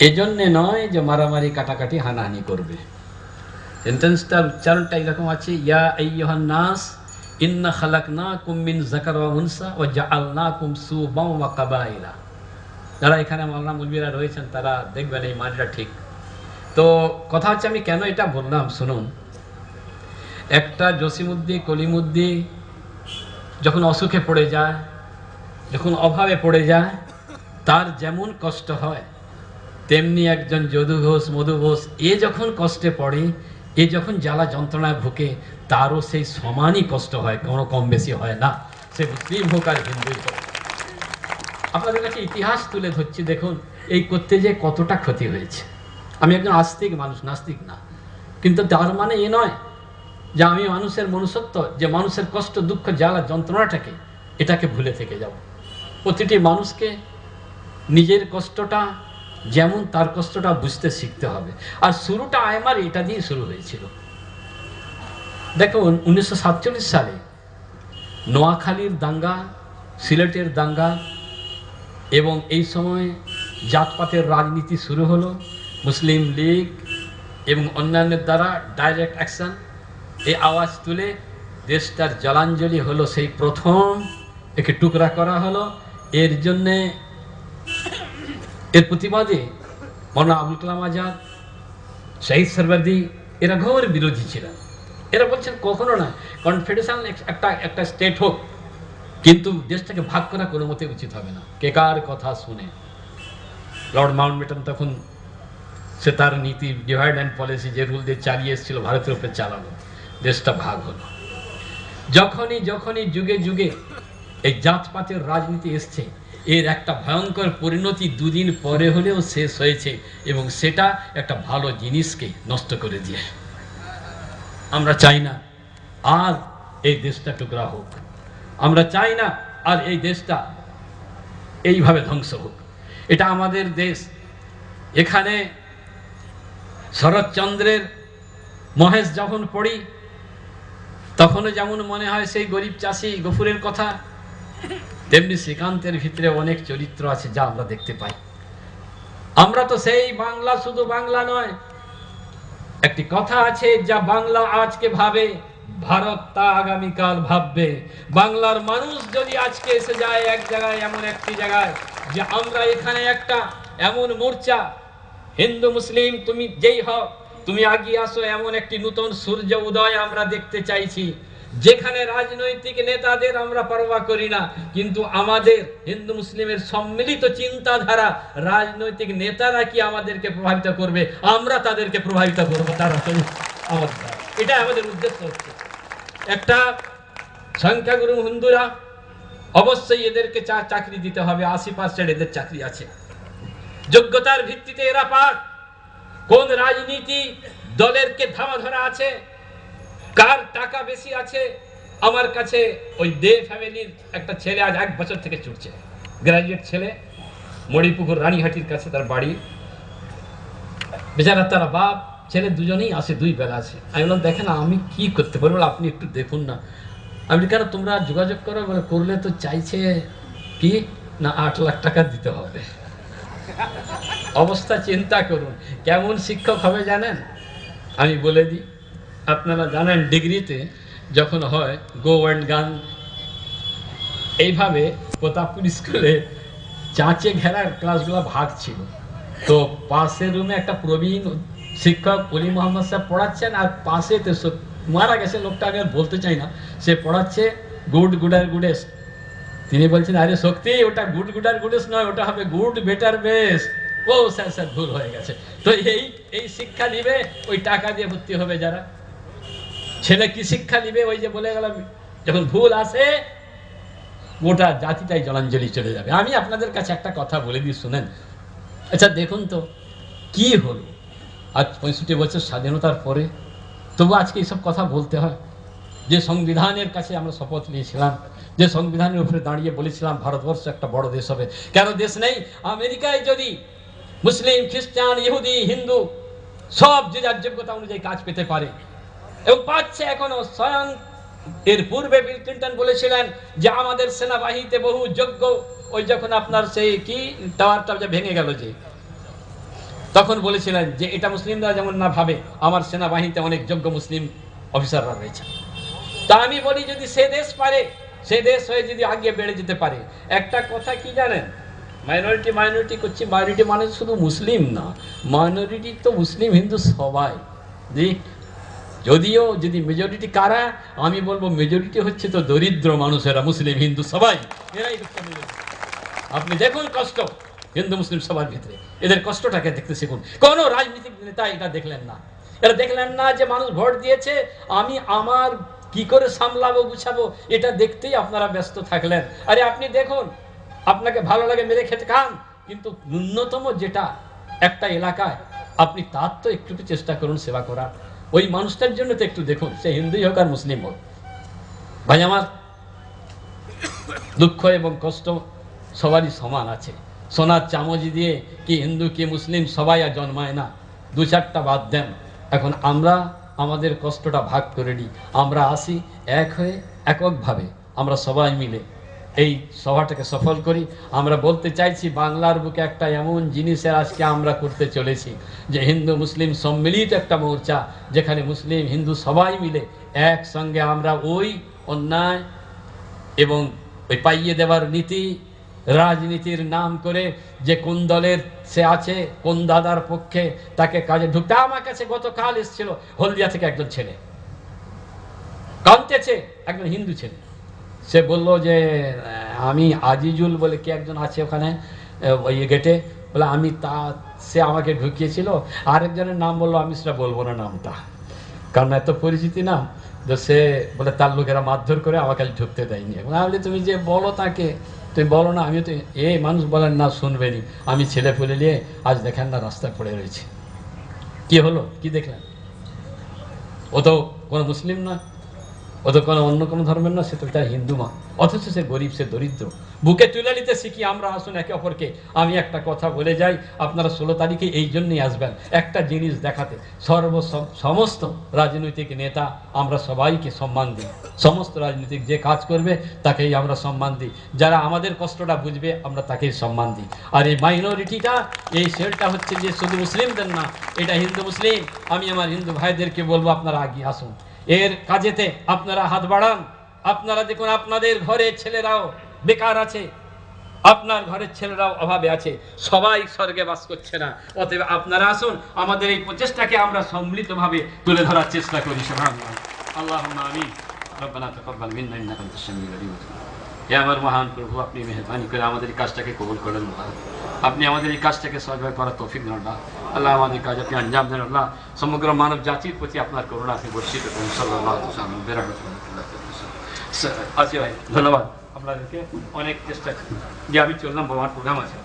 এজন্যে নয় যে মারামারি কাটাকাটি হানাহানি করবে। সেন্টেন্সটার উচ্চারণটা এরকম আছে, ইয়া আইয়ুহান নাস ইন্না খালাকনাকুম মিন যাকার ওয়া উনসা ওয়া জাআলনাকুম শুবান ওয়া কাবাইলা। যারা এখানে মাওলানা মুলবিরা রয়েছেন তারা দেখবেন এই মানটা ঠিক। তো কথা হচ্ছে, আমি কেন এটা বললাম শুনুন। একটা জসিমউদ্দিন কলিমউদ্দিন যখন অসুখে পড়ে যায়, যখন অভাবে পড়ে যায়, তার যেমন কষ্ট হয়, তেমনি একজন যদু ঘোষ, মধু ঘোষ এ যখন কষ্টে পড়ে, এ যখন জ্বালা যন্ত্রণায় ভুকে, তারও সেই সমানই কষ্ট হয়, কোনো কম বেশি হয় না, সে মুসলিম হোক আর হিন্দুই হোক। আপনাদের কাছে ইতিহাস তুলে ধরছি, দেখুন এই করতে যে কতটা ক্ষতি হয়েছে। আমি একজন আস্তিক মানুষ, নাস্তিক না, কিন্তু তার মানে এ নয় যে আমি মানুষের মনুষ্যত্ব, যে মানুষের কষ্ট দুঃখ জ্বালা যন্ত্রণাটাকে এটাকে ভুলে থেকে যাব। প্রতিটি মানুষকে নিজের কষ্টটা যেমন তার কষ্টটা বুঝতে শিখতে হবে। আর শুরুটা আমার এটা দিয়ে শুরু হয়েছিল। দেখুন 1947 সালে নোয়াখালীর দাঙ্গা, সিলেটের দাঙ্গা, এবং এই সময় জাতপাতের রাজনীতি শুরু হলো। মুসলিম লীগ এবং অন্যান্যের দ্বারা ডাইরেক্ট অ্যাকশন, এই আওয়াজ তুলে দেশটার জলাঞ্জলি হলো। সেই প্রথম একে টুকরা করা হলো। এর জন্যে, এর প্রতিবাদে মৌলানা আবুল কালাম আজাদ, শহীদ সরওয়ার্দী এরা ঘোর বিরোধী ছিলেন। এরা বলছেন কখনো না, কনফেডারেশন একটা স্টেট হোক, কিন্তু দেশটাকে ভাগ করা কোনো মতে উচিত হবে না। কে কার কথা শুনে লর্ড মাউন্টব্যাটেন তখন সে তার নীতি ডিভাইড অ্যান্ড পলিসি যে রুল দিয়ে চালিয়ে এসেছিল, ভারতের উপরে চালালো, দেশটা ভাগ হলো। যখনই যুগে যুগে এই জাতপাতের রাজনীতি এসছে, এর একটা ভয়ঙ্কর পরিণতি দুদিন পরে হলেও শেষ হয়েছে, এবং সেটা একটা ভালো জিনিসকে নষ্ট করে দিয়ে। আমরা চাই না আর এই দেশটা টুকরা হোক, আমরা চাই না আর এই দেশটা এইভাবে ধ্বংস হোক। এটা আমাদের দেশ। এখানে শরৎচন্দ্রের মহেশ যখন পড়ি, তখনও যেমন মনে হয় সেই গরিব চাষি গফুরের কথা, তেমনি শ্রীকান্তের ভিতরে অনেক চরিত্র আছে যা আমরা দেখতে পাই। আমরা তো সেই বাংলা, শুধু বাংলা নয়, একটি কথা আছে, যা বাংলা আজকে ভাবে ভারত তা আগামীকাল ভাববে। বাংলার মানুষ যদি আজকে এসে যায় এক জায়গায়, এমন একটি জায়গায় যে আমরা এখানে একটা এমন মোর্চা, হিন্দু মুসলিম তুমি যেই হও, তুমি আগিয়ে আসো, এমন একটি নতুন সূর্য উদয় আমরা দেখতে চাইছি, যেখানে রাজনৈতিক নেতাদের আমরা পরোয়া করি না, কিন্তু আমাদের হিন্দু মুসলিমের সম্মিলিত চিন্তাধারা, রাজনৈতিক নেতারা কি আমাদেরকে প্রভাবিত করবে, আমরা তাদেরকে প্রভাবিত করবো, তারা আমাদের, এটা আমাদের উদ্দেশ্য হচ্ছে। একটা সংখ্যাগুরু হিন্দুরা অবশ্যই এদেরকে চাকরি দিতে হবে, 80% এদের চাকরি আছে, যোগ্যতার ভিত্তিতে এরা পাক। কোন রাজনীতি দলের কে ধামা ধরা আছে, কার টাকা বেশি আছে। আমার কাছে ওই দে ফ্যামিলির একটা ছেলে আজ 1 বছর থেকে ছুটছে, গ্রাজুয়েট ছেলে, মড়িপুকুর রানীহাটির কাছে তার বাড়ি। বেচারা তারা বাপ ছেলে দুজনেই আসে, 2 বেলা আছে। আমি বললাম দেখেন আমি কি করতে পারবো, আপনি একটু দেখুন না। আমি কেন, তোমরা যোগাযোগ করো, বলে করলে তো চাইছে কি না 8 লাখ টাকা দিতে হবে। অবস্থা চিন্তা করুন, কেমন শিক্ষক হবে জানেন? আমি বলে দিই, আপনারা জানেন ডিগ্রিতে যখন হয় গো অ্যান্ড গান, এইভাবে প্রতাপপুর স্কুলে চাঁচে ঘেরার ক্লাসগুলো ভাগ ছিল। তো পাশের রুমে একটা প্রবীণ শিক্ষক অলি মোহাম্মদ সাহেব পড়াচ্ছেন, আর পাশে মারা গেছে লোকটা, আমি আর বলতে চাই না, সে পড়াচ্ছে গুড গুডার গুডেস্ট। তিনি বলছেন আরে শক্তি, ওটা গুড গুডার গুডেস্ট নয়, ওটা হবে গুড বেটার বেস্ট। ও স্যার ভুল হয়ে গেছে। তো এই শিক্ষা নিবে, ওই টাকা দিয়ে ভর্তি হবে যারা। ছেলে কি শিক্ষা নিবে? ওই যে বলে গেলাম, যখন ভুল আসে গোটা জাতিটাই জলাঞ্জলি চলে যাবে। আমি আপনাদের কাছে একটা কথা বলে দিই, শুনেন। আচ্ছা দেখুন তো কি হলো, আজ 65 বছর স্বাধীনতার পরে তবু আজকে এইসব কথা বলতে হয়। যে সংবিধানের কাছে আমরা শপথ নিয়েছিলাম, যে সংবিধানের উপরে দাঁড়িয়ে বলেছিলাম ভারতবর্ষ একটা বড় দেশ হবে, কেন দেশ নেই? আমেরিকায় যদি মুসলিম, খ্রিস্টান, ইহুদি, হিন্দু সব যে যার যোগ্যতা অনুযায়ী কাজ পেতে পারে, এবং পাচ্ছে এখনো। স্বয়ং এর পূর্বে বিল ক্লিন্টন বলেছিলেন যে আমাদের সেনাবাহিনীতে বহু যোগ্য, ওই যখন আপনার সেই কি টাওয়ারটা ভেঙে গেল, যে তখন বলেছিলেন যে এটা মুসলিমরা যেমন না ভাবে, আমার সেনাবাহিনীতে অনেক যোগ্য মুসলিম অফিসাররা রয়েছে। তা আমি বলি যদি সে দেশ পারে, সে দেশ হয়ে যদি আগে বেড়ে যেতে পারে, একটা কথা কি জানেন, মাইনরিটি মাইনরিটি করছি, মাইনরিটি মানে শুধু মুসলিম না, মাইনরিটি তো মুসলিম হিন্দু সবাই। যদিও যদি মেজরিটি কারা, আমি বলবো মেজরিটি হচ্ছে তো দরিদ্র মানুষেরা, মুসলিম হিন্দু সবাই, এরাই হচ্ছে মেজরিটি। আপনি দেখুন কষ্ট হিন্দু মুসলিম সবার ভিতরে, এদের কষ্টটাকে দেখতে শিখুন। কোনো রাজনীতিক নেতা এটা দেখলেন না, এরা দেখলেন না যে মানুষ ভোট দিয়েছে, আমি আমার কি করে সামলাবো গুছাবো, এটা দেখতেই আপনারা ব্যস্ত থাকলেন। আরে আপনি দেখুন, আপনাকে ভালো লাগে মেরে খেতে খান, কিন্তু ন্যূনতম যেটা একটা এলাকায় আপনি তার তো একটু চেষ্টা করুন সেবা করার, ওই মানুষটার জন্য তো একটু দেখুন, সে হিন্দুই হোক আর মুসলিম হোক। ভাই আমার, দুঃখ এবং কষ্ট সবারই সমান আছে। সোনার চামচ দিয়ে কি হিন্দু কি মুসলিম সবাই আর জন্মায় না, দু চারটা বাদ দেন। এখন আমরা আমাদের কষ্টটা ভাগ করে নিই, আমরা আসি এক হয়ে এককভাবে, আমরা সবাই মিলে এই সভাটাকে সফল করি। আমরা বলতে চাইছি বাংলার বুকে একটা এমন জিনিসের আজকে আমরা করতে চলেছি যে হিন্দু মুসলিম সম্মিলিত একটা মোর্চা, যেখানে মুসলিম হিন্দু সবাই মিলে একসঙ্গে আমরা ওই অন্যায় এবং ওই পাইয়ে দেওয়ার নীতি, রাজনীতির নাম করে যে কোন দলের সে আছে, কোন দাদার পক্ষে, তাকে কাজে ঢুকতে। আমার কাছে গতকাল এসেছিল হলদিয়া থেকে একজন ছেলে, কাঁদতেছে, একজন হিন্দু ছেলে। সে বললো যে আমি আজিজুল বলে কে একজন আছে ওখানে ওই গেটে, বলে আমি তা, সে আমাকে ঢুকিয়েছিল। আরেকজনের নাম বললো, আমি সেটা বলবো না নামটা, কারণ এত পরিচিতি না। তো সে বলে তার লোকেরা মারধর করে আমাকে ঢুকতে দেয়নি। এবং আমি বলি তুমি যে বলো তাকে, তুমি বলো না। আমি তো এই মানুষ বলেন না, শুনবেনি। আমি ছেলে ফেলে নিয়ে আজ দেখেন না রাস্তায় পড়ে রয়েছে। কি হলো, কি দেখলেন? ও তো কোনো মুসলিম নয়, ও তো কোনো অন্য কোনো ধর্মের না, সে তো তার হিন্দু মা, অথচ সে গরিব, সে দরিদ্র। বুকে তুলে নিতে শিখি আমরা, আসুন একে অপরকে। আমি একটা কথা বলে যাই, আপনারা 16 তারিখে এই জন্যই আসবেন, একটা জিনিস দেখাতে। সমস্ত রাজনৈতিক নেতা আমরা সবাইকে সম্মান দিই, সমস্ত রাজনৈতিক যে কাজ করবে তাকেই আমরা সম্মান দিই, যারা আমাদের কষ্টটা বুঝবে আমরা তাকেই সম্মান দিই। আর এই মাইনরিটিটা, এই সেলটা হচ্ছে যে শুধু মুসলিমদের না, এটা হিন্দু মুসলিম। আমি আমার হিন্দু ভাইদেরকে বলবো আপনারা এগিয়ে আসুন, এর কাজেতে আপনারা হাত বাড়ান। আপনারা দেখুন আপনাদের ঘরের ছেলেরাও বেকার আছে, আপনার ঘরের ছেলেরাও অভাবে আছে, সবাই স্বর্গে বাস করছে না। অতএব আপনারা আসুন, আমাদের এই প্রচেষ্টাকে আমরা সম্মিলিতভাবে তুলে ধরার চেষ্টা করি। সুবহানাল্লাহ, আল্লাহুম্মা আমিন। রব্বানা তাকাব্বাল মিন্না ইন্নাকা আনতাস সামিউল আলিম। হে আমার মহান প্রভু, আপনি মেহেরবানি করে আমাদের এই কাজটাকে কবুল করেন আল্লাহ। আপনি আমাদের এই কাজটাকে সহযোগিতা করার তৌফিক দেন আল্লাহ। আল্লাহ আমাদের কাজ আপনি আঞ্জাম দেন আল্লাহ। সমগ্র মানব জাতির প্রতি আপনার করুণা আপনি বর্ষিত করুন। সাল্লাল্লাহু আলাইহি ওয়াসাল্লাম বিরহমাতিল্লাহ। আচ্ছা ভাই, ধন্যবাদ আপনাদেরকে। অনেক চেষ্টা যে আমি চললাম, আমার প্রোগ্রাম আছে।